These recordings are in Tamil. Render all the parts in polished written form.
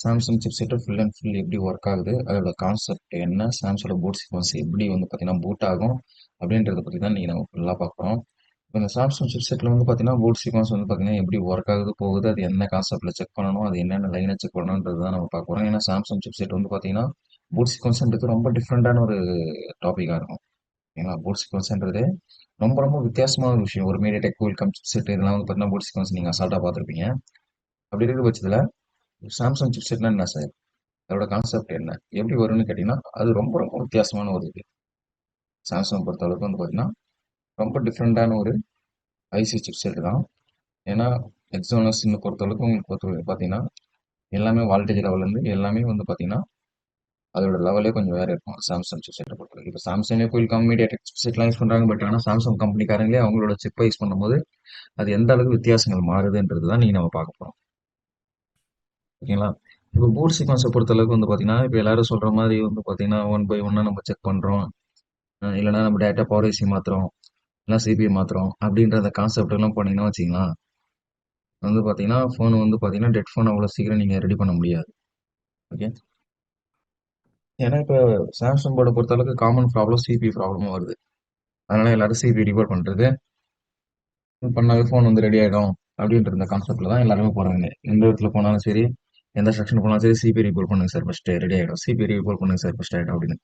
Samsung chipset full and full எப்படி ஒர்க் ஆகுது, அதோட கான்செப்ட் என்ன, சாம்சங்கோட பூட் சீக்வன்ஸ் எப்படி வந்து பார்த்தீங்கன்னா பூட் ஆகும் அப்படின்றத பற்றி தான் நீங்கள் நம்ம ஃபுல்லாக பார்க்குறோம். இப்போ இந்த சாம்சங் சிப்செட்டில் வந்து பார்த்தீங்கன்னா பூட் சீக்வன்ஸ் வந்து பார்த்தீங்கன்னா எப்படி ஒர்க் ஆகுது போகுது, அது என்ன கான்செப்ட்டில் செக் பண்ணணும், அது என்னென்ன லைனை செக் பண்ணணுன்றது தான் நம்ம பார்க்க போகிறோம். ஏன்னா சாம்சங் சிப்செட் வந்து பார்த்தீங்கன்னா பூட் சீக்வன்ஸ்ன்றது ரொம்ப டிஃப்ரெண்டான ஒரு டாப்பிக்காக இருக்கும். ஏன்னா பூட் சீக்வன்ஸ்ன்றது ரொம்ப ரொம்ப வித்தியாசமான ஒரு விஷயம். ஒரு மீடியாடெக் குயில்காம் சிப்செட் இதெல்லாம் வந்து பார்த்தீங்கன்னா பூட் சீக்வன்ஸ் நீங்கள் அசால்ட்டாக பார்த்துருப்பீங்க. அப்படி இருக்கிற பட்சத்தில் சாம்சங் சிப்செட்னா என்ன சார், அதோட கான்செப்ட் என்ன, எப்படி வரும்னு கேட்டிங்கன்னா அது ரொம்ப ரொம்ப வித்தியாசமான ஒரு இது. சாம்சங் பொறுத்த அளவுக்கு வந்து பார்த்தீங்கன்னா ரொம்ப டிஃப்ரெண்டான ஒரு ஐசி சிப்செட் தான். ஏன்னா எக்ஸோனஸ்ன்னு பொறுத்த அளவுக்கு உங்களுக்கு பார்த்தீங்கன்னா எல்லாமே வால்டேஜ் லெவல்லேருந்து எல்லாமே வந்து பார்த்தீங்கன்னா அதோட லெவலே கொஞ்சம் வேறு இருக்கும் சாம்சங் சிப்செட்டை பொறுத்தவரைக்கும். இப்போ சாம்சங்கே குயில்காம் மீடியாடெக் சிப்செட்லாம் யூஸ் பண்ணுறாங்க. பட் ஆனால் சாம்சங் கம்பெனிக்காரங்களே அவங்களோட சிப்பை யூஸ் பண்ணும்போது அது எந்த அளவுக்கு வித்தியாசங்கள் மாறுதுன்றது தான் நீங்கள் நம்ம பார்க்க போகிறோம். ஓகேங்களா? இப்போ பூட் சீக்வன்ஸை பொறுத்தளவுக்கு வந்து பார்த்தீங்கன்னா இப்போ எல்லாரும் சொல்கிற மாதிரி வந்து பார்த்தீங்கன்னா ஒன் பை ஒன்னாக நம்ம செக் பண்ணுறோம். இல்லைனா நம்ம டேட்டா பவர் ஐசி மாத்துறோம், இல்லை சிபிஐ மாத்துறோம் அப்படின்ற அந்த கான்செப்ட் எல்லாம் போனீங்கன்னா வச்சிங்களா, வந்து பார்த்தீங்கன்னா ஃபோன் வந்து பார்த்தீங்கன்னா டெட் ஃபோன் அவ்வளோ சீக்கிரம் நீங்கள் ரெடி பண்ண முடியாது. ஓகே. ஏன்னா இப்போ சாம்சங் போர்டை பொறுத்தளவுக்கு காமன் ப்ராப்ளம் சிபி ப்ராப்ளமும் வருது. அதனால எல்லாரும் சிபி ரிப்போர்ட் பண்ணுறது பண்ணாவே ஃபோன் வந்து ரெடி ஆகிடும் அப்படின்ற இந்த கான்செப்ட்ல தான் எல்லாருமே போகிறாங்க. எந்த இடத்துல போனாலும் சரி, எந்த செக்ஷன் போனாலும் சரி, சிபி ரிப்போர்ட் பண்ணுங்க சார் ஃபஸ்ட்டு ரெடி ஆகிடும், சிபி ரிப்போர்ட் பண்ணுங்க சார் ஃபஸ்ட் ஆகிடும் அப்படின்னு.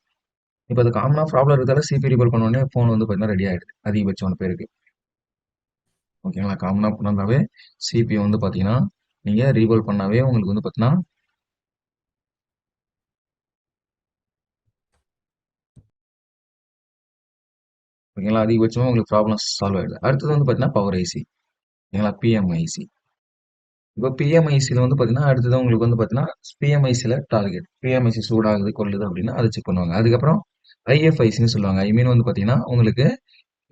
இப்போ அது காமனாக ப்ராப்ளம் இருக்கிறதால சிபி ரிப்போர்ட் பண்ணோடனே ஃபோன் வந்து பார்த்தீங்கன்னா ரெடி ஆகிடுது அதிகபட்சம் பேருக்கு. ஓகேங்களா? காமனாக பண்ணாவே சிபியூ வந்து பார்த்தீங்கன்னா நீங்கள் ரீபால் பண்ணாவே உங்களுக்கு வந்து பார்த்தீங்கன்னா ஓகேங்களா அதிகபட்சமாக உங்களுக்கு ப்ராப்ளம் சால்வ் ஆகிடுது. அடுத்தது வந்து பார்த்தீங்கன்னா பவர் ஐசி. ஓகேங்களா? பிஎம்ஐசி. இப்போ பிஎம்ஐசியில் வந்து பார்த்தீங்கன்னா அடுத்தது உங்களுக்கு வந்து பார்த்தீங்கன்னா பிஎம்ஐசியில் டார்கெட் பிஎம்ஐசி சூடாகுது கொள்ளுது அப்படின்னா அதை செக் பண்ணுவாங்க. அதுக்கப்புறம் ஐஎஃப்ஐசின்னு சொல்லுவாங்க. ஐ மீன் வந்து பார்த்தீங்கன்னா உங்களுக்கு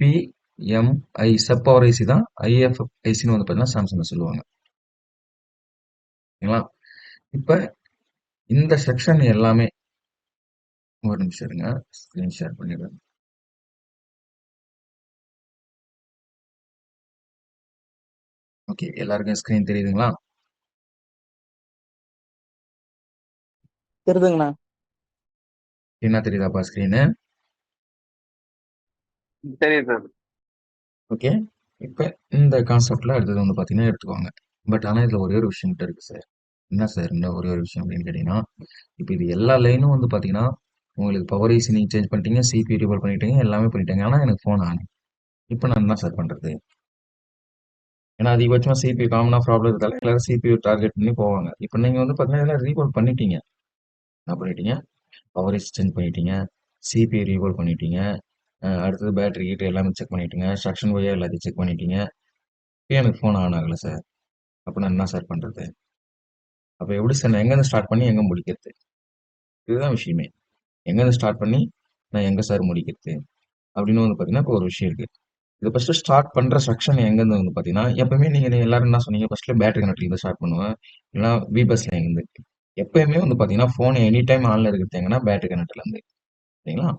பிஎம்ஐ சப் பவர் ஐசி தான் ஐஎஃப்ஐசின்னு வந்து பார்த்தீங்கன்னா சாம்சங் சொல்லுவாங்க. ஓகேங்களா? இப்போ இந்த செக்ஷன் எல்லாமே ஒரு நிமிஷம் இருங்க, ஸ்க்ரீன் ஷேர் பண்ணிடுறேன். ஓகே, எல்லாருக்கும் ஸ்க்ரீன் தெரியுதுங்களா? தெரியுதுங்கண்ணா. என்ன தெரியுதாப்பா ஸ்க்ரீனு? தெரியுது சார். ஓகே. இப்போ இந்த கான்செப்ட்ல அடுத்தது வந்து பார்த்தீங்கன்னா எடுத்துக்குவாங்க. பட் ஆனால் இதில் ஒரே ஒரு விஷயம் மட்டும் இருக்கு சார். என்ன சார் இந்த ஒரே ஒரு விஷயம் அப்படின்னு கேட்டிங்கன்னா, இப்போ இது எல்லா லைனும் வந்து பார்த்தீங்கன்னா உங்களுக்கு பவர் ஐசி நீங்கள் சேஞ்ச் பண்ணிட்டீங்க, சிபி ரிவல் பண்ணிட்டீங்க, எல்லாமே பண்ணிட்டீங்க. ஆனால் எனக்கு ஃபோன் ஆன். இப்போ நான் என்ன சார் பண்ணுறது? ஏன்னா அதிகபட்சமாக சிபி காமனாக ப்ராப்ளம் இருந்தாலும் எல்லாரும் சிபியூ டார்கெட் பண்ணி போவாங்க. இப்போ நீங்கள் வந்து பார்த்தீங்கன்னா இதெல்லாம் ரீபால் பண்ணிட்டீங்க. என்ன பண்ணிட்டீங்க? பவர் ஐசி சேஞ்ச் பண்ணிட்டீங்க, சிபி ரீபால் பண்ணிட்டீங்க, அடுத்தது பேட்டரி ஹீட் எல்லாமே செக் பண்ணிட்டீங்க, செக்ஷன் ஒய்யா எல்லாத்தையும் செக் பண்ணிட்டீங்க. இப்பயும் எனக்கு ஃபோன் ஆன் ஆகலை சார். அப்போ நான் என்ன சார் பண்ணுறது? அப்போ எப்படி சார் நான் எங்கேருந்து ஸ்டார்ட் பண்ணி எங்கே முடிக்கிறது? இதுதான் விஷயமே. எங்கேருந்து ஸ்டார்ட் பண்ணி நான் எங்கே சார் முடிக்கிறது அப்படின்னு வந்து பார்த்தீங்கன்னா இப்போ ஒரு விஷயம் இருக்குது. இது ஃபஸ்ட்டு ஸ்டார்ட் பண்ணுற செக்ஷன் எங்கேருந்து வந்து பார்த்தீங்கன்னா எப்பவுமே நீங்கள் எல்லாரும் என்ன சொன்னீங்க, ஃபஸ்ட்டில் பேட்டரி கனெக்ட்லேருந்து ஸ்டார்ட் பண்ணுவேன், இல்லைனா விபஸ்ல இருந்து. எப்பயுமே வந்து பார்த்தீங்கன்னா ஃபோன் எனி டைம் ஆனில் இருக்கிறது எங்கன்னா பேட்டரி கனெக்ட்லேருந்து. சரிங்களா?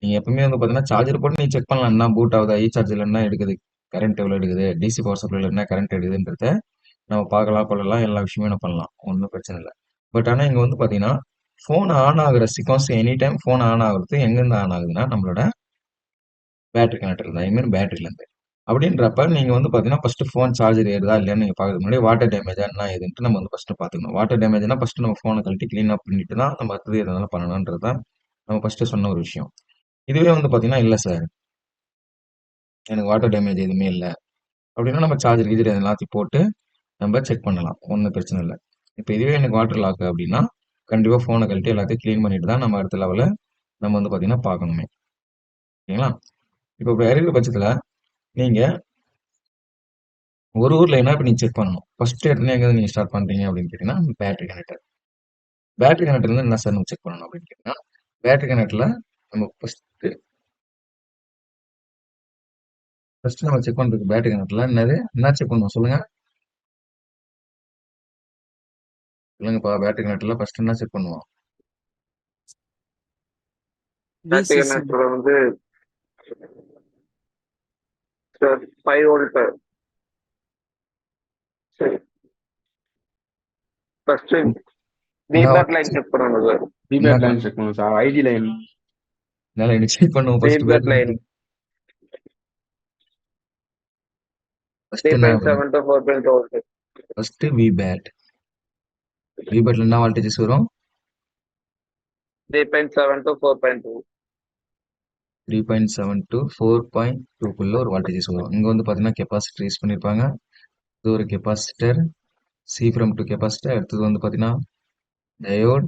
நீங்கள் எப்பவுமே வந்து பார்த்தீங்கன்னா சார்ஜர் போட்டு நீங்கள் செக் பண்ணலாம் என்ன பூட் ஆகுதா, சார்ஜில் என்ன எடுக்குது, கரண்ட் எவ்வளோ எடுக்குது, டிசி பவர் சப்ளைல என்ன கரண்ட் எடுக்குதுன்றத நம்ம பார்க்கலாம் கொள்ளலாம், எல்லா விஷயமே நம்ம பண்ணலாம், ஒன்றும் பிரச்சனை இல்லை. பட் ஆனால் இங்கே வந்து பார்த்தீங்கன்னா ஃபோன் ஆன் ஆகுற sequence any time phone on ஆகுறது எங்கேருந்து ஆன் ஆகுதுன்னா நம்மளோட பேட்டரி கனெக்டர் தான், ஐ மீன் பேட்டரியிலேருந்து. அப்படின்றப்ப நீங்கள் வந்து பார்த்தீங்கன்னா ஃபஸ்ட்டு ஃபோன் சார்ஜர் ஏறுதா இல்லையான்னு நீங்கள் பார்க்கறதுக்கு முன்னாடி வாட்டர் டேமேஜா என்ன ஏதுன்ட்டு நம்ம வந்து ஃபஸ்ட்டு பார்த்துக்கணும். வாட்டர் டேமேஜ்னா ஃபஸ்ட்டு நம்ம ஃபோனை கழட்டி க்ளீன் அப் பண்ணிட்டு தான் நம்ம அடுத்தது எதனால பண்ணணுன்றது தான் நம்ம ஃபஸ்ட்டு சொன்ன ஒரு விஷயம். இதுவே வந்து பார்த்தீங்கன்னா இல்லை சார், எனக்கு வாட்டர் டேமேஜ் எதுவுமே இல்லை அப்படின்னா நம்ம சார்ஜர் கீஜர் எல்லாத்தையும் போட்டு நம்ம செக் பண்ணலாம், ஒன்றும் பிரச்சனை இல்லை. இப்போ இதுவே எனக்கு வாட்டர் லாக் அப்படின்னா கண்டிப்பாக ஃபோனை கழட்டி எல்லாத்தையும் க்ளீன் பண்ணிட்டு தான் நம்ம அடுத்த லெவலில் நம்ம வந்து பார்த்தீங்கன்னா பார்க்கணுமே. ஓகேங்களா? இப்போ இப்படி இருக்கிற பட்சத்தில் நீங்கள் ஒரு ஊர்ல என்ன இப்ப நீங்க செக் பண்ணணும். ஃபர்ஸ்ட் எடுத்தோனே எங்க நீங்க ஸ்டார்ட் பண்றீங்க அப்படின்னு கேட்டீங்கன்னா பேட்டரி கனெக்டர். பேட்டரி கனெக்டர்ல இருந்து என்ன சார் நம்ம செக் பண்ணணும் அப்படின்னு கேட்டீங்கன்னா பேட்டரி கனெக்டர்ல நம்ம ஃபர்ஸ்ட் நம்ம செக் பண்றது பேட்டரி கனெக்டர்ல என்னது என்ன செக் பண்ணணும் சொல்லுங்க. சொல்லுங்கப்பா, பேட்டரி கனெக்டர்ல ஃபர்ஸ்ட் என்ன செக் பண்ணுவோம்? பேட்டரி விசிசி கனெக்டர் வந்து 5 வோல்ட். சரி, ஃபர்ஸ்ட் என்ன ஃபீட்பேக் லைன் செக் பண்ணணும் சார். என்ன ஃபீட்பேக் லைன் செக் பண்ணுவோம் சார். ID line. என்னால எனக்கு செக் பண்ணுவோம் ஃபர்ஸ்ட் ஃபீட்பேக் லைன் ஃபர்ஸ்ட் என்ன 3.7 to 4.2 volt. First V bat என்ன வால்டேஜஸ் வரும் 3.7 to 4.2. 3.7 to 4.2 ஒரு வால்டேஜஸ் வரும். இங்க வந்து பாத்தீங்கன்னா கெப்பாசிட்டர் யூஸ் பண்ணிருப்பாங்க. இது ஒரு capacitor see from to capacitor. அடுத்தது வந்து பாத்தீங்கன்னா டயோட்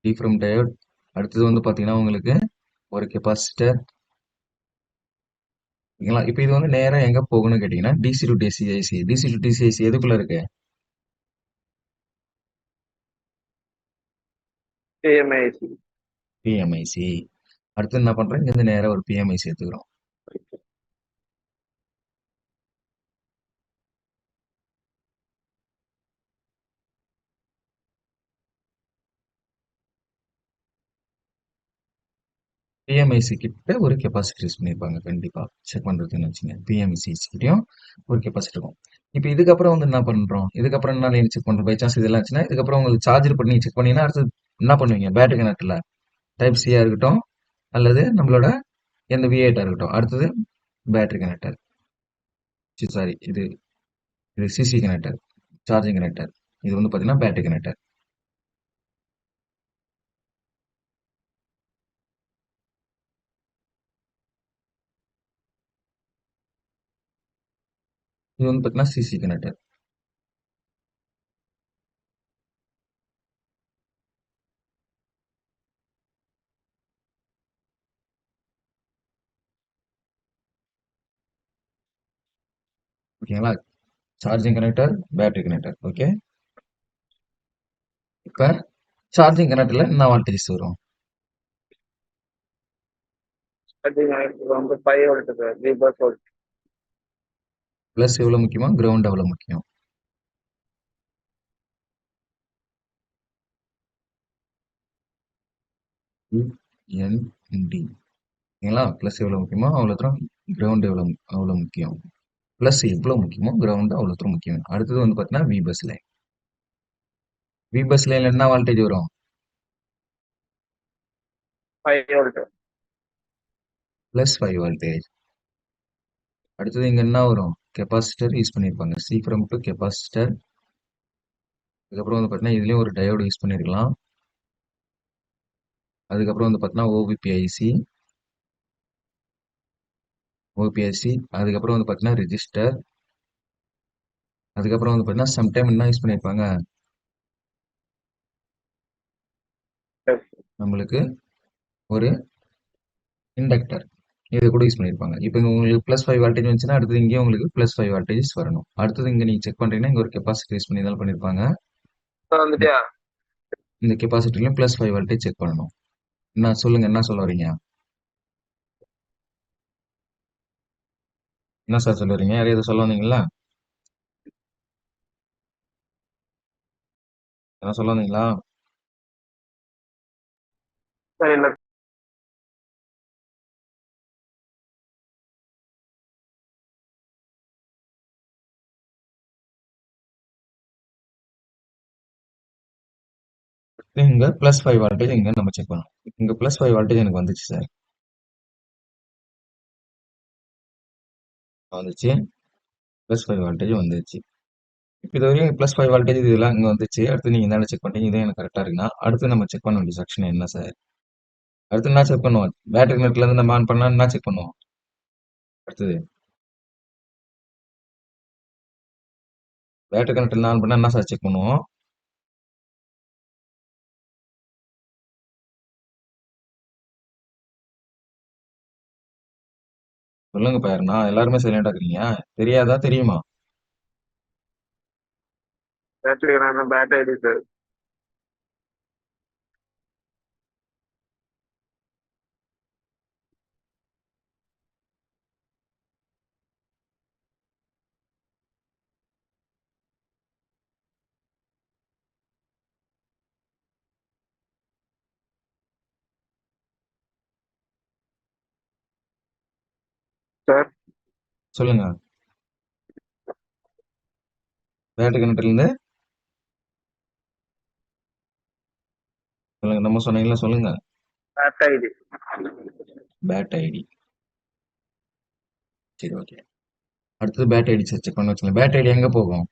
டி ஃப்ரம் டயோட். அடுத்தது வந்து பாத்தீங்கன்னா உங்களுக்கு ஒரு கெப்பாசிட்டர். ஓகேங்களா? இப்போ இது வந்து நேரா எங்க போகணும்னு கேட்டீங்கன்னா டிசி டு டிசிஐசி. டிசி டு டிசிஐசி எதுக்குள்ள இருக்கு? PMIC. பிஎம்ஐசி. அடுத்து என்ன பண்றோம்? இங்க இருந்து நேரா ஒரு பிஎம்ஐசி எடுத்துக்கிறோம். பிஎம்ஐசி கிட்ட ஒரு கெப்பாசிட்டர் யூஸ் பண்ணியிருப்பாங்க கண்டிப்பா. செக் பண்றதுன்னு வச்சுங்க. பிஎம்ஐசி கிட்டயும் ஒரு கெப்பாசிட்டர் இருக்கும். இப்போ இதுக்கப்புறம் வந்து என்ன பண்றோம்? இதுக்கப்புறம் என்ன லைன் செக் பண்றோம்? பை சான்ஸ் இதெல்லாம் இருந்துச்சுன்னா இதுக்கப்புறம் உங்களுக்கு சார்ஜர் பண்ணி செக் பண்ணீங்கன்னா அடுத்து என்ன பண்ணுவீங்க? பேட்டரி கனெக்டர்ல டைப் சியா இருக்கட்டும் அல்லது நம்மளோட எந்த விஐட்டா இருக்கட்டும். அடுத்தது பேட்டரி கனெக்டர். சாரி, இது இது சிசி கனெக்டர், சார்ஜிங் கனெக்டர். இது வந்து பாத்தீங்கன்னா பேட்டரி கனெக்டர். இது வந்து பாத்தீங்கன்னா சிசி கனெக்டர். ஓகேங்களா? Charging connector, battery connector. Okay. இப்ப சார்ஜிங் கனெக்டர்ல என்ன வால்டேஜ் வரும்? அது வந்து 5 வோல்ட் சார். 3 வோல்ட். பிளஸ் எவ்வளவு முக்கியமா? கிரவுண்ட் எவ்வளவு முக்கியம்? டி. ஓகேங்களா? பிளஸ் எவ்வளவு முக்கியமோ அவ்வளவு தூரம் கிரவுண்ட் அவ்வளவு முக்கியம். பிளஸ் எவ்வளவு முக்கியமோ கிரவுண்ட் அவ்வளவு தூரம் முக்கியம். அடுத்தது வந்து பாத்தீங்கன்னா V bus line. V bus லைன்ல என்ன வால்டேஜ் வரும்? 5 வோல்ட். Plus 5 voltage. அடுத்தது இங்க என்ன வரும்? கெப்பாசிட்டர் யூஸ் பண்ணிருப்பாங்க. See from to capacitor. அதுக்கப்புறம் வந்து பாத்தீங்கன்னா இதுலயும் ஒரு டயோடு யூஸ் பண்ணிருக்கலாம். அதுக்கப்புறம் வந்து பாத்தீங்கன்னா ஓவிபிஐசி. ஓபிஐசி. அதுக்கப்புறம் வந்து பாத்தீங்கன்னா ரெஜிஸ்டர். அதுக்கப்புறம் வந்து பாத்தீங்கன்னா சம்டைம் என்ன யூஸ் பண்ணிருப்பாங்க? நம்மளுக்கு ஒரு இண்டக்டர். இது கூட யூஸ் பண்ணிருப்பாங்க. இப்போ இங்க உங்களுக்கு பிளஸ் 5 வால்டேஜ் வந்துச்சுன்னா அடுத்தது இங்கேயும் உங்களுக்கு பிளஸ் 5 வால்டேஜஸ் வரணும். அடுத்தது இங்க நீங்க செக் பண்றீங்கன்னா இங்க ஒரு கெப்பாசிட்டி யூஸ் பண்ணி தான் பண்ணிருப்பாங்க. வந்துட்டியா? இந்த கெப்பாசிட்டிலையும் பிளஸ் 5 வால்டேஜ் செக் பண்ணணும். என்ன சொல்லுங்க, என்ன சொல்ல வரீங்க? என்ன சார் சொல்ல வரீங்க? யாரையும் சொல்ல வந்தீங்களா? என்ன சொல்ல வந்தீங்களா? சார் இல்ல இங்க பிளஸ் 5 வால்டேஜ் இங்க நம்ம செக் பண்ணணும். இங்க பிளஸ் 5 வால்டேஜ் எனக்கு வந்துச்சு சார். வந்துச்சு. பிளஸ் 5 வால்டேஜ் வந்துச்சு. இப்போ இது வரையும் பிளஸ் 5 வால்டேஜ் இதெல்லாம் இங்க வந்துச்சு. அடுத்து நீங்க என்ன செக் பண்றீங்க? இதே எனக்கு கரெக்டா இருக்குன்னா அடுத்து நம்ம செக் பண்ண வேண்டிய செக்ஷன் என்ன சார்? அடுத்து என்ன செக் பண்ணுவோம்? பேட்டரி நெட்ல இருந்து நம்ம ஆன் பண்ணா என்ன செக் பண்ணுவோம்? அடுத்தது பேட்டரி கனெக்டர் ஆன் பண்ணா என்ன சார் செக் பண்ணுவோம்? சொல்லுங்க பாருண்ணா, எல்லாருமே சைலண்டா இருக்கீங்க. தெரியாதா? தெரியுமா? Battery battery sir. சார் சொல்லுங்க. பேட்டரி கனெக்டர்ல இருந்து சொல்லுங்க, நம்ம சொன்னீங்களா, சொல்லுங்க. Bat ID. Bat ID. சரி, ஓகே. அடுத்தது பேட் ஐடி செக் பண்ண வச்சுக்கலாம். பேட் ஐடி எங்க போகும்?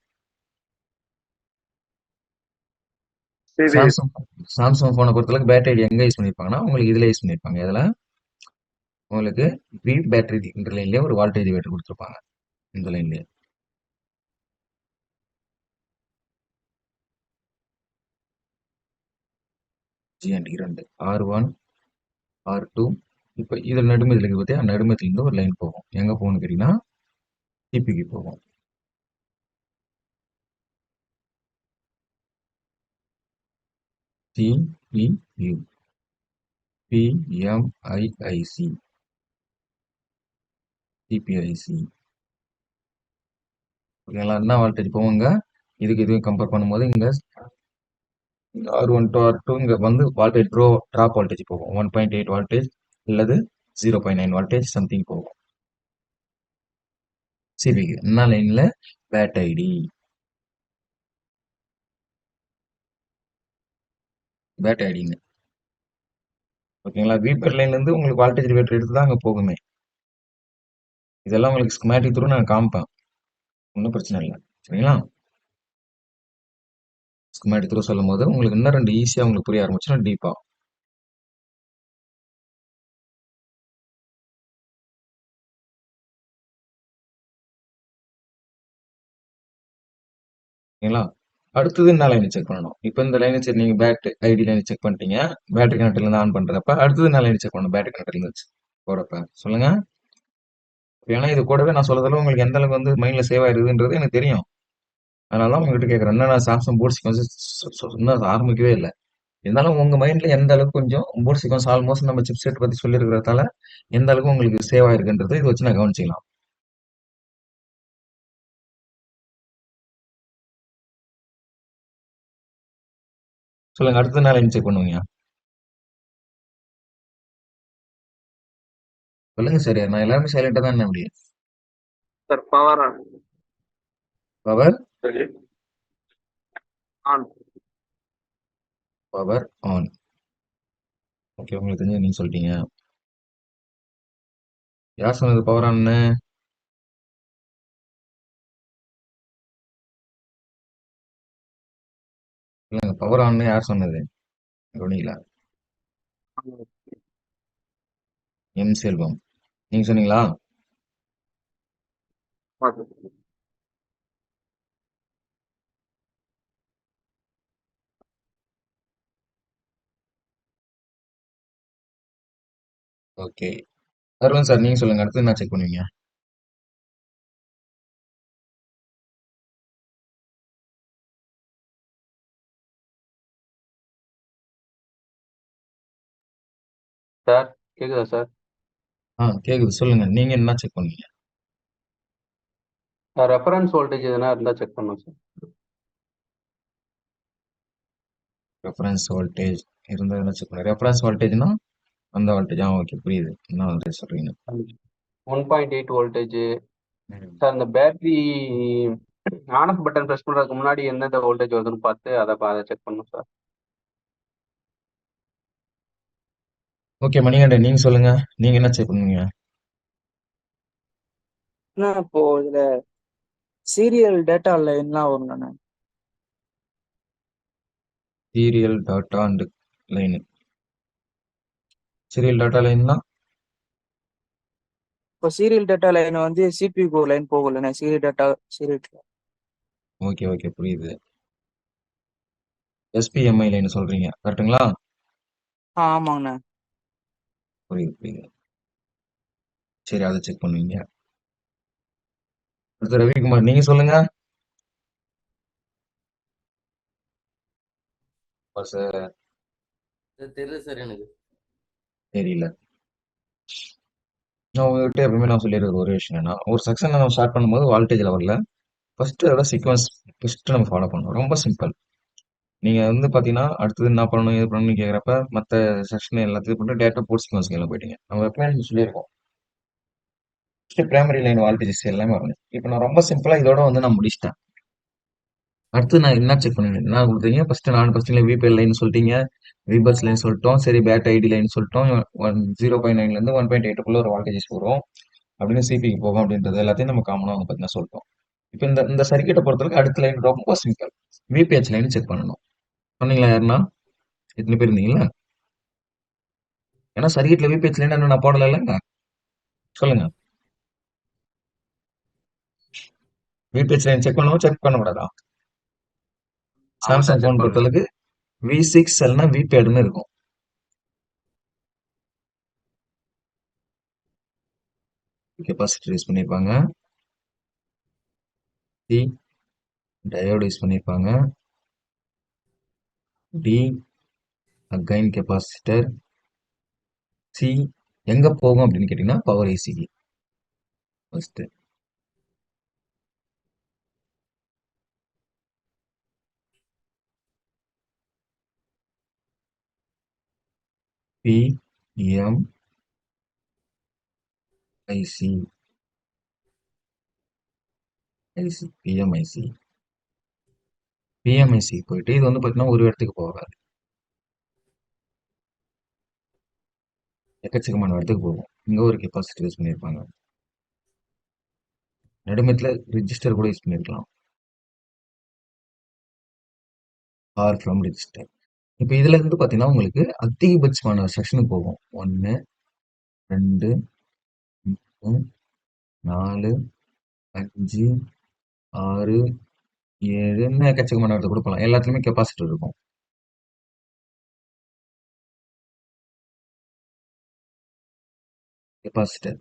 சிபி. சாம்சங் சாம்சங் போனை பொறுத்தளவுக்கு பேட் ஐடி எங்க யூஸ் பண்ணிருப்பாங்கன்னா, உங்களுக்கு இதுல யூஸ் பண்ணிருப்பாங்க. இதுல உங்களுக்கு வி பேட்டரி இந்த லைன்லயே ஒரு வால்டேஜ் வேட்டர் கொடுத்துருப்பாங்க. இந்த லைன்லயே ஜிஎன்டி 2 R1 R2. இப்ப இதுல நடுமதில் இருக்கு பார்த்தியா, நடுமதில இருந்து ஒரு லைன் போகும். எங்க போகும்னு கேட்டீங்கன்னா டிபிக்கு போகும். CPU PMIIC CPIC. ஓகேங்களா? என்ன வால்டேஜ் போகுங்க? இதுக்கு இதுவும் கம்பேர் பண்ணும்போது இங்க R1 to R2 இங்க வந்து வால்டேஜ் டிராப் வால்டேஜ் போகும். 1.8 வால்டேஜ் அல்லது 0.9 வால்டேஜ் சம்திங் போகும். சிபிக்கு என்ன லைன்ல? Bat ID. பேட் ஐடிங்க. ஓகேங்களா? வீபர் லைன்ல இருந்து உங்களுக்கு வால்டேஜ் வேட்டர் எடுத்து தான் அங்க போகுமே. இதெல்லாம் உங்களுக்கு ஸ்கிமேட்டிக் த்ரூ நான் காமிப்பேன். ஒன்றும் பிரச்சனை இல்லை. சரிங்களா? ஸ்கிமேட்டிக் த்ரூ சொல்லும் போது உங்களுக்கு இன்னும் 2 ஈஸியா உங்களுக்கு புரிய ஆரம்பிச்சுன்னா டீப்பா. ஓகேங்களா? அடுத்தது என்ன லைன் செக் பண்ணணும்? இப்போ இந்த லைனை சரி நீங்க பேட் ஐடி லைன் செக் பண்ணிட்டீங்க. பேட்டரி கனெக்டர்ல இருந்து ஆன் பண்றப்ப அடுத்தது என்ன லைன் செக் பண்ணணும்? பேட்டரி கனெக்டர்ல இருந்து போறப்ப சொல்லுங்க. ஏன்னா இது கூடவே நான் சொல்றதுல உங்களுக்கு எந்த அளவுக்கு வந்து மைண்ட்ல சேவ் ஆயிருதுன்றது எனக்கு தெரியும். அதனால தான் உங்ககிட்ட கேட்கறேன். என்ன நான் சாம்சங் போர்ட் சீக்வன்ஸ் இன்னும் ஆரம்பிக்கவே இல்லை. இருந்தாலும் உங்க மைண்ட்ல எந்த அளவுக்கு கொஞ்சம் போர்ட் சீக்வன்ஸ் ஆல்மோஸ்ட் நம்ம சிப் செட் பத்தி சொல்லியிருக்கிறதால எந்த அளவுக்கு உங்களுக்கு சேவ் ஆயிருக்குன்றதை இதை வச்சு நான் கவனிச்சிக்கலாம். சொல்லுங்க, அடுத்த நாள் என்ன செக் பண்ணுவீங்க? சொல்லுங்க சார், நான் எல்லாருமே சைலண்டா தான் என்ன முடியும். Sir power on. Power on. Power on. Okay, உங்களுக்கு தெரிஞ்சது நீங்க சொல்லிட்டீங்க. யார் சொன்னது பவர் ஆன்னு? இல்லைங்க, பவர் ஆன்னு யார் சொன்னது? கவனிக்கல. எம் செல்வம். நீங்க சொன்னீங்களா? ஓகே. அருண் சார், நீங்க சொல்லுங்க, அடுத்து என்ன செக் பண்ணுவீங்க? சார் கேக்குதா சார்? கேக்குது, சொல்லுங்க, நீங்க என்ன செக் பண்ணுவீங்க? ரெஃபரன்ஸ் வோல்டேஜ் எதனா இருந்தா செக் பண்ணும் சார். ரெஃபரன்ஸ் வோல்டேஜ் இருந்தா என்ன செக் பண்ணுங்க? ரெஃபரன்ஸ் வோல்டேஜ்னா அந்த வோல்டேஜ். ஓகே, புரியுது. என்ன வோல்டேஜ் சொல்றீங்க? 1.8 வோல்டேஜ். ம். சார் இந்த battery on off button press பண்றதுக்கு முன்னாடி எந்தெந்த வோல்டேஜ் வருதுன்னு பார்த்து அதை செக் பண்ணும் சார். ஓகே, மணிகண்டன் நீங்க சொல்லுங்க, நீங்க என்ன செக் பண்ணுவீங்க? இப்போ இதுல சீரியல் டேட்டா லைன்லாம் வரும்ண்ணே. Serial data and line. Serial data லைன்னா இப்போ சீரியல் டேட்டா லைன் வந்து சிபியூ லைன் போகலண்ணே. சீரியல் ஓகே, ஓகே, புரியுது. எஸ்பிஎம்ஐ லைன் சொல்றீங்க, கரெக்ட்டுங்களா? ஆமாங்கண்ணே. புரியுது, புரியுது. சரி, அதை செக் பண்ணுவீங்க. அடுத்து ரவிக்குமார், நீங்க சொல்லுங்க. சார் தெரியல சார் எனக்கு. தெரியல. நான் உங்ககிட்ட எப்பவுமே நான் சொல்லியிருக்கிற ஒரு விஷயம் என்னன்னா, ஒரு செக்ஷன் நம்ம ஸ்டார்ட் பண்ணும்போது வால்டேஜ்ல வரல. ஃபர்ஸ்ட் அதோட சீக்வன்ஸ் ஃபர்ஸ்ட் நம்ம ஃபாலோ பண்ணணும். ரொம்ப சிம்பிள். நீங்க வந்து பாத்தீங்கன்னா அடுத்தது என்ன பண்ணணும் ஏது பண்ணணும்னு கேக்குறப்ப மத்த செக்ஷன் எல்லாத்தையும் பண்ணி டேட்டா போர்ட் சீக்வன்ஸ் எல்லாம் போயிட்டீங்க. நம்ம எப்பவுமே சொல்லியிருக்கோம். ஃபர்ஸ்ட் பிரைமரி லைன் வால்டேஜஸ் எல்லாமே வரணும். இப்போ நான் ரொம்ப சிம்பிளா இதோட வந்து நான் முடிச்சிட்டேன். அடுத்து நான் என்ன செக் பண்ணுவேன் என்ன கொடுத்தீங்க ஃபர்ஸ்ட் நான் ஃபர்ஸ்ட்ல விபிஎல் லைன் சொல்லிட்டீங்க, விபஸ் லைன் சொல்லிட்டோம், சரி பேட் ஐடி லைன் சொல்லிட்டோம். 0.9லேருந்து 1.8க்குள்ள ஒரு வால்டேஜஸ் வரும் அப்படின்னு சிபிக்கு போகும் அப்படின்றது எல்லாத்தையும் நம்ம காமனாக வந்து பார்த்தீங்கன்னா சொல்லிட்டோம். இப்போ இந்த இந்த சர்க்கியூட்டை பொறுத்தவரைக்கும் அடுத்த லைன் ரொம்ப சிம்பிள், விபிஹெச் லைன் செக் பண்ணணும். சொன்னீங்களா யாருன்னா? எத்தனை பேர் இருந்தீங்களா? ஏன்னா சர்க்கியூட்ல விபிஹெச் லைன் நான் போடல இல்லைங்க, சொல்லுங்க. விபிஹெச் லைன் செக் பண்ணுவோம், செக் பண்ணக்கூடாதா? ஆமா சார் சாம்சங் செக் ஃபோன் பண்ணணும். பொறுத்தளவுக்கு V6 இல்லைன்னா விபேடுன்னு இருக்கும். கெப்பாசிட்டர் யூஸ் பண்ணியிருப்பாங்க, சி டயோடு யூஸ் பண்ணியிருப்பாங்க, டி அகைன் கெப்பாசிட்டர், சி எங்க போகும் அப்படின்னு கேட்டீங்கன்னா பவர் ஏசிக்கு first. P M IC PMIC போயிட்டு இது வந்து பார்த்தீங்கன்னா ஒரு இடத்துக்கு போகாது, எக்கச்சக்கமான இடத்துக்கு போகும். இங்க ஒரு கெப்பாசிட்டர் யூஸ் பண்ணியிருப்பாங்க, நடுமத்தில் ரிஜிஸ்டர் கூட யூஸ் பண்ணியிருக்கலாம், ஆர் ஃப்ரம் ரிஜிஸ்டர். இப்போ இதுல இருந்து பார்த்தீங்கன்னா உங்களுக்கு அதிகபட்சமான செக்ஷனுக்கு போகும். 1 2 3 4 5 6 7 இன்னும் எக்கச்சக்கமான இடத்துக்கு கூட போகலாம். எல்லாத்துலயுமே கெப்பாசிட்டர் இருக்கும். Capacitor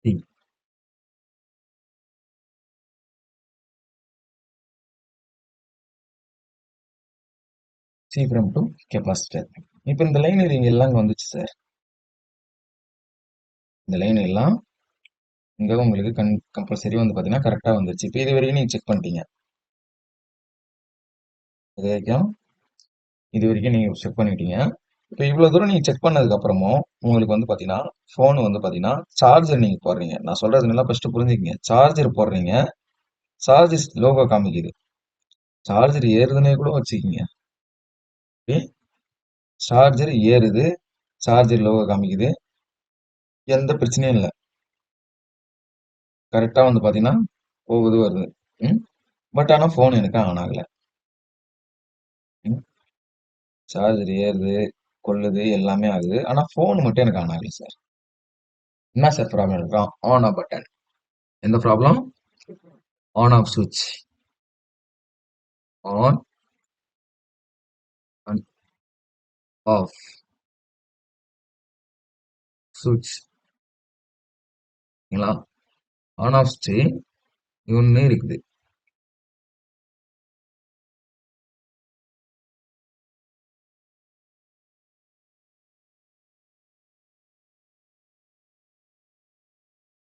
C see from to capacitor. இப்போ இந்த லைன் இது எல்லாம் வந்துச்சு சார், இந்த லைன் எல்லாம் இங்க உங்களுக்கு கம்பல்சரி வந்து பார்த்தீங்கன்னா கரெக்டாக வந்துருச்சு. இப்போ இது வரைக்கும் நீங்கள் செக் பண்ணிட்டீங்க, இது வரைக்கும் நீங்கள் செக் பண்ணிட்டீங்க. இப்போ இவ்வளோ தூரம் நீங்கள் செக் பண்ணதுக்கு அப்புறமும் உங்களுக்கு வந்து பார்த்தீங்கன்னா ஃபோன் வந்து பார்த்தீங்கன்னா சார்ஜர் நீங்கள் போடுறீங்க. நான் சொல்றது நல்லா ஃபர்ஸ்ட் புரிஞ்சுக்கங்க. சார்ஜர் போடுறீங்க, சார்ஜஸ் லோகோ காமிக்குது, சார்ஜர் ஏறுதுன்னே கூட வச்சுக்கிங்க. சார்ஜர் ஏறுது, சார்ஜர் லோகோ காமிக்குது, எந்த பிரச்சனையும் இல்லை, கரெக்டாக வந்து பார்த்தீங்கன்னா போகுது வருது. பட் ஆனால் ஃபோன் எனக்கு ஆன் ஆகலை. சார்ஜர் ஏறுது, கொள்ளுது, எல்லாமே ஆகுது, ஆனால் ஃபோன் மட்டும் எனக்கு ஆன் ஆகலை சார். என்ன சார் ப்ராப்ளம் இருக்கும்? On off button. எந்த ப்ராப்ளம்? ஆன் ஆஃப் சுவிட்ச், ஆன் அண்ட் ஆஃப் சுவிட்ச். சரிங்களா? ஆன் ஆஃப் சுவிட்ச் ஒன்று இருக்குது.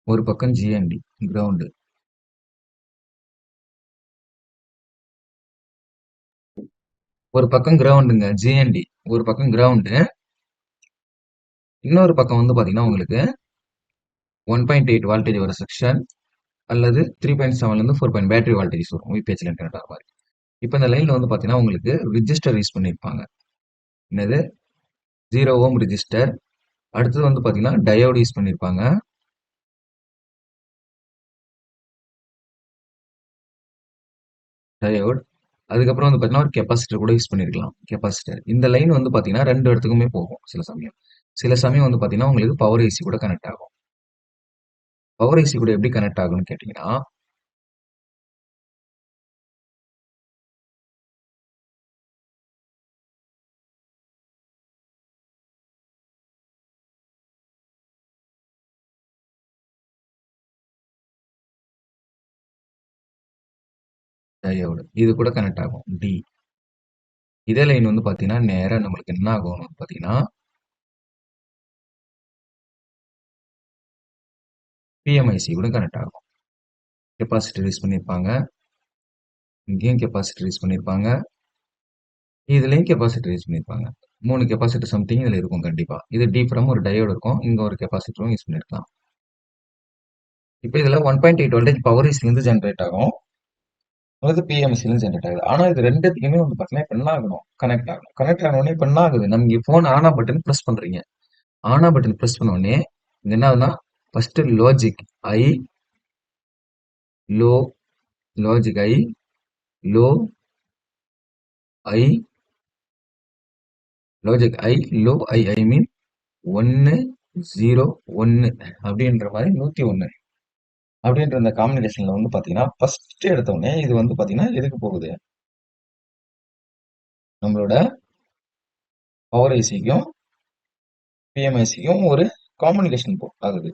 ஒரு பக்கம் ஜிஎன்டி கிரவுண்டு, ஒரு பக்கம் கிரவுண்டுங்க ஜிஎன்டி, ஒரு பக்கம் கிரவுண்டு, இன்னொரு பக்கம் வந்து பாத்தீங்கன்னா உங்களுக்கு 1.8 வால்டேஜ் வர செக்ஷன் அல்லது 3.7லேருந்து 4 பேட்டரி வால்டேஜ் வரும் விபிஹெச் லைன் கனெக்ட் ஆகிற மாதிரி. இப்போ இந்த லைன்ல வந்து பாத்தீங்கன்னா உங்களுக்கு ரிஜிஸ்டர் யூஸ் பண்ணியிருப்பாங்க. என்னது? 0 ஓம் ரிஜிஸ்டர். அடுத்தது வந்து பாத்தீங்கன்னா டயோடு யூஸ் பண்ணியிருப்பாங்க, டயோடு. அதுக்கப்புறம் வந்து பாத்தீங்கன்னா ஒரு கெப்பாசிட்டர் கூட யூஸ் பண்ணிருக்கலாம், கெப்பாசிட்டர். இந்த லைன் வந்து பாத்தீங்கன்னா ரெண்டு இடத்துக்குமே போகும். சில சமயம் வந்து பாத்தீங்கன்னா உங்களுக்கு பவர் ஏசி கூட கனெக்ட் ஆகும். பவர் ஏசி கூட எப்படி கனெக்ட் ஆகும்னு கேட்டீங்கன்னா டயோடு இது கூட கனெக்ட் ஆகும், டி. இதே லைன் வந்து பாத்தீங்கன்னா நேரா நம்மளுக்கு என்ன ஆகும் பாத்தீங்கன்னா பிஎம்ஐசி கூட கனெக்ட் ஆகும். கெப்பாசிட்டர் யூஸ் பண்ணியிருப்பாங்க, இங்கேயும் கெப்பாசிட்டர் யூஸ் பண்ணியிருப்பாங்க, இதுலயும் கெப்பாசிட்டர் யூஸ் பண்ணியிருப்பாங்க. 3 கெப்பாசிட்டர் சம்திங் இதுல இருக்கும் கண்டிப்பா. இது டி ஃப்ரம் ஒரு டயோடு இருக்கும், இங்க ஒரு கெப்பாசிட்டரும் யூஸ் பண்ணிருக்கலாம். இப்போ இதுல 1.8 வோல்டேஜ் பவர் ஏசிலேருந்து ஜென்ரேட் ஆகும். அது பிஎம்சிலேருந்து ஜென்ரேட் ஆகுது. ஆனா இது ரெண்டுத்துக்குமே வந்து பார்த்தீங்கன்னா இப்போ என்ன ஆகணும், கனெக்ட் ஆகணும். கனெக்ட் ஆனோடனே இப்போ என்ன ஆகுது, நம்ம ஃபோன் ஆனா பட்டன் ப்ரெஸ் பண்றீங்க. ஆனா பட்டன் ப்ரெஸ் பண்ண உடனே இது என்ன ஆகுதுன்னா, ஃபர்ஸ்ட் லாஜிக் ஐ லோ, லாஜிக் ஐ லோ, ஐ லாஜிக் ஐ லோ, ஐ மீன் 1 0 1 அப்படின்ற மாதிரி 101 அப்படின்ற இந்த காம்பினேஷன்ல வந்து பாத்தீங்கன்னா ஃபர்ஸ்ட் எடுத்த உடனே இது வந்து பாத்தீங்கன்னா எதுக்கு போகுது, நம்மளோட பவர் ஐசிக்கும் பிஎம்ஐசிக்கும் ஒரு காம்யூனிகேஷன் ஆகுது.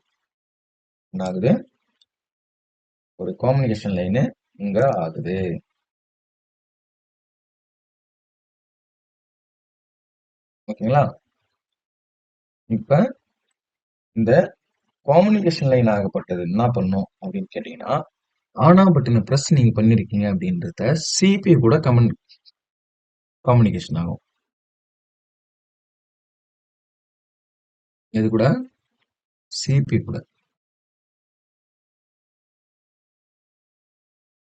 என்ன ஆகுது, ஒரு காம்யூனிகேஷன் லைனு இங்க ஆகுது. ஓகேங்களா? இப்ப இந்த காம்யூனிகேஷன் லைன் ஆகப்பட்டது என்ன பண்ணும் அப்படின்னு கேட்டீங்கன்னா, ஆனா பட்டனை பிரஸ் நீங்க பண்ணிருக்கீங்க அப்படின்றத சிபி கூட காம்யூனிகேஷன் ஆகும். இது கூட சிபி கூட,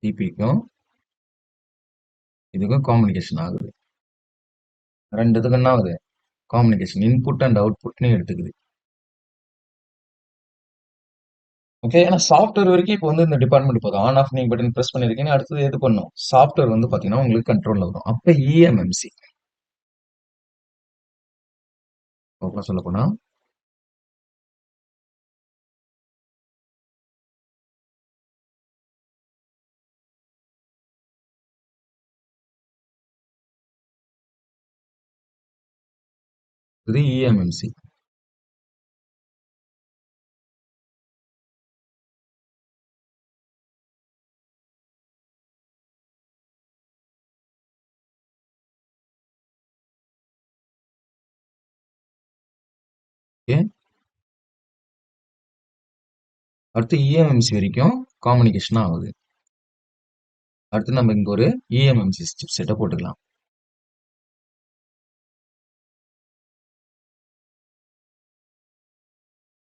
சிபிக்கும் இதுக்கும் காம்யூனிகேஷன் ஆகுது. ரெண்டுத்துக்கும் என்ன ஆகுது, காம்யூனிகேஷன் இன்புட் அண்ட் அவுட்புட்னு எடுத்துக்குது. ஓகே, ஏன்னா சாஃப்ட்வேர் வரைக்கும் இப்போ வந்து இந்த டிபார்ட்மெண்ட் போதும். ஆன் ஆஃப் நீங்க பட்டன் பிரஸ் பண்ணிருக்கீங்க, அடுத்தது எது பண்ணும், சாஃப்ட்வேர் வந்து பாத்தீங்கன்னா உங்களுக்கு கண்ட்ரோல்ல வரும். அப்ப இஎம்எம்சி சொல்ல போனா இது இஎம்எம்சி. ஓகே, அடுத்து இஎம்எம்சி வரைக்கும் காம்யூனிகேஷன் ஆகுது. அடுத்து நம்ம இங்க ஒரு இஎம்எம்சி சிப் செட்டை போட்டுக்கலாம்.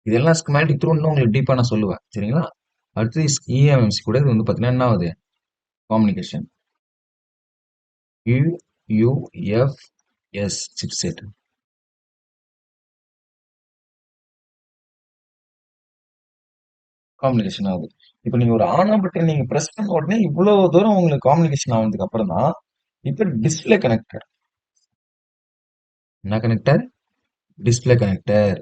இதெல்லாம் ஸ்கீமாட்டிக் த்ரூ இன்னும் உங்களுக்கு டீப்பா நான் சொல்லுவேன், சரிங்களா? அடுத்து இஎம்எம்சி கூட இது வந்து பாத்தீங்கன்னா என்ன ஆகுது, காம்யூனிகேஷன் யூஎஃப்எஸ் சிப் செட். காம்யூனிகேஷன் ஆகுது. இப்போ நீங்க ஒரு ஆனா பட்டன் நீங்க பிரஸ் பண்ண உடனே இவ்வளவு தூரம் உங்களுக்கு காம்யூனிகேஷன் ஆனதுக்கு அப்புறம் தான் இப்போ டிஸ்பிளே கனெக்டர். என்ன கனெக்டர், டிஸ்பிளே கனெக்டர்.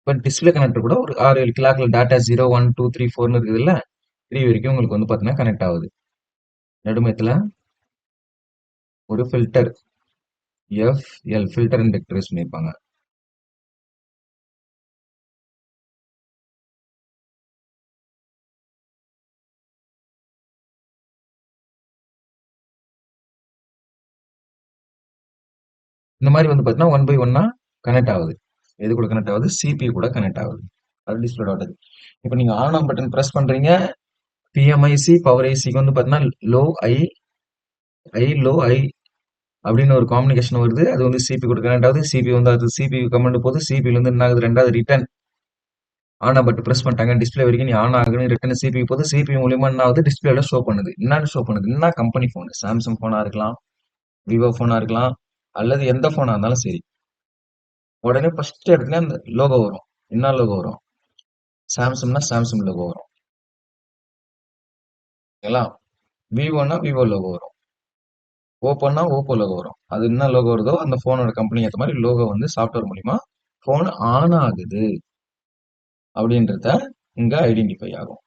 இப்போ டிஸ்பிளே கனெக்டர் கூட ஒரு 6-7 கிளாக்ல டாட்டா 0 1 2 3 4 இருக்குது இல்ல, 3 வரைக்கும் உங்களுக்கு வந்து பாத்தீங்கன்னா கனெக்ட் ஆகுது. நடுமயத்துல ஒரு filter FL filter inductor use பண்ணியிருப்பாங்க. இந்த மாதிரி வந்து பாத்தீங்கன்னா 1 by 1 கனெக்ட் ஆகுது. எது கூட கனெக்ட் ஆகுது, சிபி கூட கனெக்ட் ஆகுது. அது டிஸ்பிளே டாட். இப்போ நீங்க ஆன் ஆன் பட்டன் பிரஸ் பண்றீங்க, பிஎம்ஐசி பவர் ஐசிக்கு வந்து பாத்தீங்கன்னா லோ ஐ லோ ஐ அப்படின்னு ஒரு காம்யூனிகேஷன் வருது. அது வந்து சிபி கூட கனெக்ட் ஆகுது. சிபி வந்து அது சிபி கமெண்ட் போகுது. சிபில இருந்து என்ன ஆகுது, ரெண்டாவது ரிட்டர்ன் ஆனா பட்டு பிரஸ் பண்ணிட்டாங்க, டிஸ்பிளே வரைக்கும் நீ ஆன் ஆகுன்னு ரிட்டர்ன் சிபி போகுது. சிபி மூலியமா என்ன ஆகுது, டிஸ்பிளேல ஷோ பண்ணுது. என்னன்னு ஷோ பண்ணுது, என்ன கம்பெனி ஃபோன், சாம்சங் ஃபோனா இருக்கலாம், விவோ ஃபோனா இருக்கலாம், அல்லது எந்த ஃபோனா இருந்தாலும் சரி, உடனே ஃபர்ஸ்ட் இடத்துல அந்த லோகோ வரும். என்ன லோகோ வரும், சாம்சங்னா சாம்சங் லோகோ வரும். ஓகேங்களா? விவோனா விவோ லோகோ வரும். ஓப்போனா ஓப்போ லோகோ வரும். அது என்ன லோகோ வருதோ அந்த போனோட கம்பெனி ஏற்ற மாதிரி லோகோ வந்து சாஃப்ட்வேர் மூலியமா போன் ஆன் ஆகுது அப்படின்றத இங்க ஐடென்டிஃபை ஆகும்.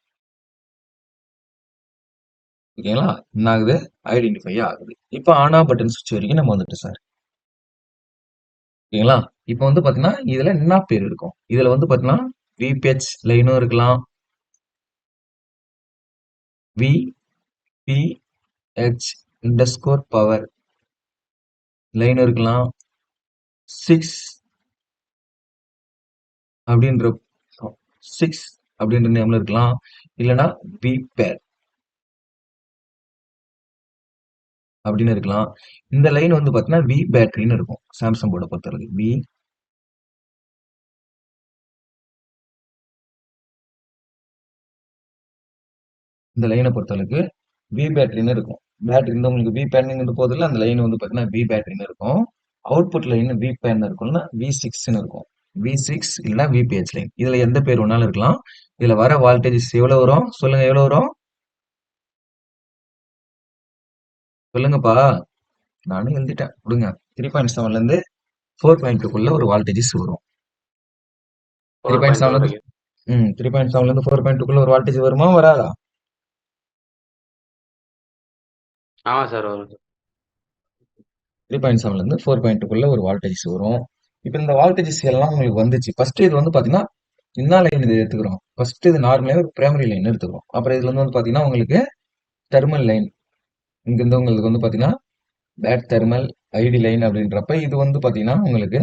ஓகேங்களா? என்ன ஆகுது, ஐடென்டிஃபை ஆகுது. இப்போ ஆனா பட்டன் சுவிட்ச் வரைக்கும் நம்ம வந்துட்டு சார். ஓகேங்களா? இப்போ வந்து பாத்தீங்கன்னா இதுல என்ன பேர் இருக்கும், இதுல வந்து பாத்தீங்கன்னா விபிஹெச் லைனும் இருக்கலாம், விபிஹெச் அண்டர்ஸ்கோர் பவர் லைன் இருக்கலாம், 6 அப்படின்ற 6 அப்படின்ற நேம்ல இருக்கலாம், இல்லைன்னா வி பேர் அப்படின்னு இருக்கலாம். இந்த லைன் வந்து பார்த்தீங்கன்னா வி பேட்டரின்னு இருக்கும் சாம்சங் போர்டை பொறுத்தவரைக்கும். இந்த லைனை பொறுத்தளவுக்கு வி பேட்டரின்னு இருக்கும். பேட்டரி இந்த உங்களுக்கு வி பேன் போதில்ல, அந்த லைன் வந்து பார்த்தீங்கன்னா வி பேட்டரின்னு இருக்கும். அவுட்புட் லைன் வி பேன் இருக்கும்னா வி சிக்ஸ்ன்னு இருக்கும். வி சிக்ஸ் இல்லைன்னா விபிஹெச் லைன். இதுல எந்த பேர் வேணாலும் இருக்கலாம். இதுல வர வால்டேஜஸ் எவ்வளவு வரும் சொல்லுங்க, எவ்வளவு வரும் சொல்லுங்கப்பா. நானும் எழுதிட்டேன் கொடுங்க. 3.7ல இருந்து 4.2குள்ள ஒரு வால்டேஜஸ் வரும். 3.7ல 4.2 இருந்து வரைக்கும். 3.7ல இருந்து 4.2குள்ள ஒரு வால்டேஜ் வருமா வராதா? ஆமா சார் வரும் சார். 3.7ல இருந்து 4.2குள்ள ஒரு வால்டேஜஸ் வரும். இப்போ இந்த வால்டேஜஸ் எல்லாம் உங்களுக்கு வந்துச்சு. ஃபர்ஸ்ட் இது வந்து பாத்தீங்கன்னா என்ன லைன் இது எடுத்துக்கிறோம். ஃபர்ஸ்ட் இது நார்மலாவே ஒரு பிரைமரி லைன் எடுத்துக்கிறோம். அப்புறம் இதுல வந்து பாத்தீங்கன்னா உங்களுக்கு டெர்மினல் லைன், இங்க இருந்து உங்களுக்கு வந்து பாத்தீங்கன்னா பேட் தெர்மல் ஐடி லைன் அப்படின்றப்ப இது வந்து பாத்தீங்கன்னா உங்களுக்கு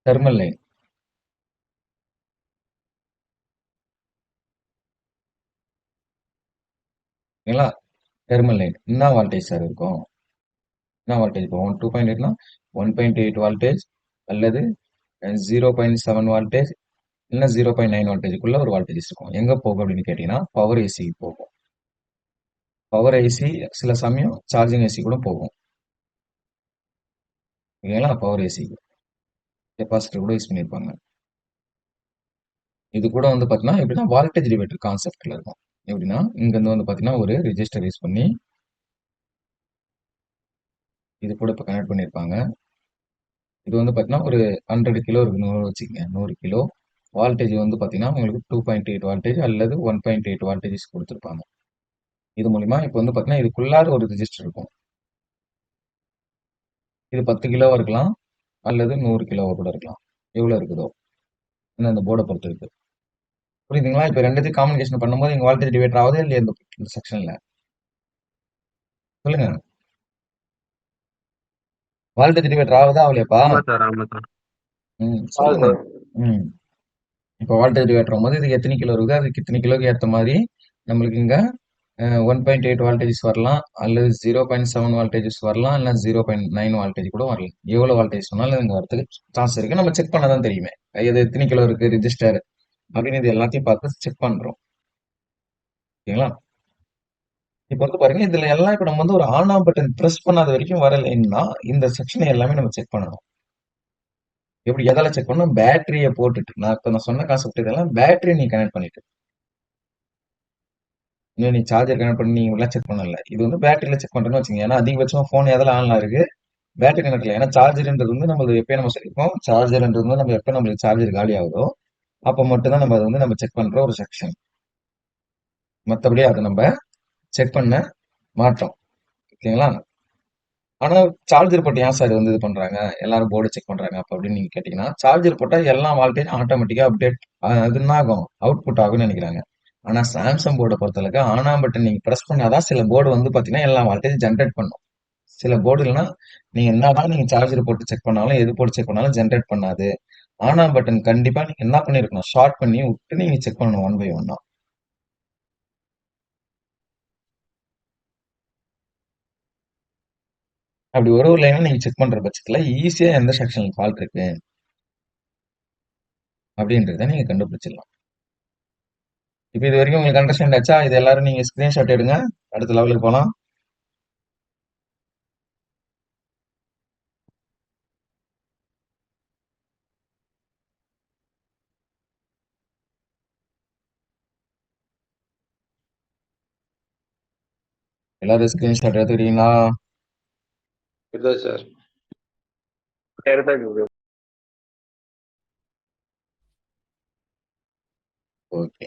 தெர்மல் லைன். ஓகேங்களா? தெர்மல் லைன் என்ன வால்டேஜ் சார் இருக்கும்? என்ன வால்டேஜ் இப்போ 2.8னா 1.8 வால்டேஜ் அல்லது 0.7 வால்டேஜ் இல்லைன்னா 0.9 வால்டேஜுக்குள்ள ஒரு வால்டேஜ் இருக்கும். எங்க போகும் அப்படின்னு கேட்டீங்கன்னா பவர் ஏசி போகும். பவர் ஐசி சில சமயம் சார்ஜிங் ஐசி கூட போகும். ஓகேங்களா? பவர் ஏசி கெப்பாசிட்டர் கூட யூஸ் பண்ணியிருப்பாங்க. இது கூட வந்து பார்த்தீங்கன்னா எப்படின்னா வால்டேஜ் டிவைடர் கான்செப்ட்ல இருக்கும். எப்படின்னா இங்க இருந்து வந்து பார்த்தீங்கன்னா ஒரு ரெஜிஸ்டர் யூஸ் பண்ணி இது கூட இப்போ கனெக்ட் பண்ணியிருப்பாங்க. இது வந்து பார்த்தீங்கன்னா ஒரு 100 கிலோ இருக்குன்னு வச்சுக்கோங்க. 100 கிலோ வால்டேஜ் வந்து பார்த்தீங்கன்னா உங்களுக்கு 2.8 வால்டேஜ் அல்லது 1.8 வால்டேஜஸ் கொடுத்துருப்பாங்க. இது மூலியமா இப்போ வந்து பார்த்தீங்கன்னா இதுக்குள்ளார ஒரு ரெஜிஸ்டர் இருக்கும். இது 10 கிலோவா இருக்கலாம் அல்லது 100 கிலோவா கூட இருக்கலாம். எவ்வளோ இருக்குதோ அந்த போர்டை பொறுத்து இருக்கு. புரியுதுங்களா? இப்போ ரெண்டுத்தையும் காம்யூனிகேஷன் பண்ணும்போது இங்க வால்டேஜ் டிவைடர் ஆகுது இல்லையா இந்த செக்ஷன்ல? சொல்லுங்க. வால்டேஜ் டிவைடர் ஆகுதா ஆகலையாப்பா? ஆமா சார், ஆமா சார். சொல்லுங்க. ம் இப்போ வால்டேஜ் டிவைடர் ஆகும்போது இதுக்கு எத்தனை கிலோ இருக்குது, அதுக்கு இத்தனை கிலோக்கு ஏற்ற மாதிரி நம்மளுக்கு இங்க 1.8 வால்டேஜஸ் வரலாம் அல்லது 0.7 வால்டேஜஸ் வரலாம் இல்லை 0.9 வால்டேஜ் கூட வரலாம். எவ்வளவு வால்டேஜ் சொன்னாலும் இங்க வரதுக்கு சான்ஸ் இருக்கு. நம்ம செக் பண்ணதான் தெரியுமே இது எத்தனை கிலோ இருக்கு ரிஜிஸ்டர் அப்படின்னு இது எல்லாத்தையும் பார்த்து செக் பண்றோம். ஓகேங்களா? இப்போ வந்து பாருங்க இதுல எல்லாம் இப்ப நம்ம வந்து ஒரு ஆன் ஆஃப் பட்டன் பிரஸ் பண்ணாத வரைக்கும் வரலைன்னா இந்த செக்ஷனை எல்லாமே நம்ம செக் பண்ணணும். எப்படி எதால செக் பண்ணணும்? பேட்டரியை போட்டுட்டு நான் சொன்ன கான்செப்ட் இதெல்லாம் பேட்டரி நீ கனெக்ட் பண்ணிட்டு இன்னும் நீ சார்ஜர் கனெக்ட் பண்ணி நீங்க எல்லாம் செக் பண்ணல. இது வந்து பேட்டரியில செக் பண்றேன்னு வச்சுங்க. ஏன்னா அதிகபட்சமா போன் எதில் ஆன்ல இருக்கு பேட்டரி கனெக்ட்ல. ஏன்னா சார்ஜர்ன்றது வந்து நம்ம எப்பயும் நம்ம சொல்லியிருக்கோம். சார்ஜர்ன்றது வந்து நம்ம எப்ப நம்மளுக்கு சார்ஜர் காலி ஆகுதோ அப்ப மட்டும் தான் நம்ம அதை வந்து நம்ம செக் பண்ற ஒரு செக்ஷன். மற்றபடி அதை நம்ம செக் பண்ண மாட்டோம். ஓகேங்களா? ஆனா சார்ஜர் போட்டு ஏன் சார் வந்து இது பண்றாங்க எல்லாரும் போர்டு செக் பண்றாங்க அப்ப அப்படின்னு நீங்க கேட்டீங்கன்னா சார்ஜர் போட்டா எல்லா வால்டேஜ் ஆட்டோமேட்டிக்கா அப்டேட் அது என்ன ஆகும் அவுட்புட் ஆகும்னு நினைக்கிறாங்க. ஆனா சாம்சங் போர்டை பொறுத்தளவுக்கு ஆனா பட்டன் நீங்க பிரஸ் பண்ணாதான் சில போர்டு வந்து பாத்தீங்கன்னா எல்லா வால்டேஜ் ஜென்ரேட் பண்ணும். சில போர்டு இல்லைன்னா நீங்க என்னதான் நீங்க சார்ஜர் போட்டு செக் பண்ணாலும் எது போட்டு செக் பண்ணாலும் ஜென்ரேட் பண்ணாது. ஆனா பட்டன் கண்டிப்பா நீங்க என்ன பண்ணிருக்கணும் ஷார்ட் பண்ணி விட்டு நீங்க செக் பண்ணணும் ஒன் பை ஒன்னா. அப்படி ஒரு லைனும் நீங்க செக் பண்ற பட்சத்துல ஈஸியா எந்த செக்ஷன்ல ஃபால்ட் இருக்கு அப்படின்றத நீங்க கண்டுபிடிச்சிடலாம். இப்போ இது வரைக்கும் உங்களுக்கு அண்டர்ஸ்டாண்ட் ஆச்சா? இது எல்லாரும் நீங்க ஸ்கிரீன்ஷாட் எடுங்க. அடுத்த லெவலுக்கு போலாம். எல்லாரும் ஸ்கிரீன்ஷாட் எடுத்துக்கிறீங்களா? இதுதான் சார். எடுத்தாச்சு bro. ஓகே.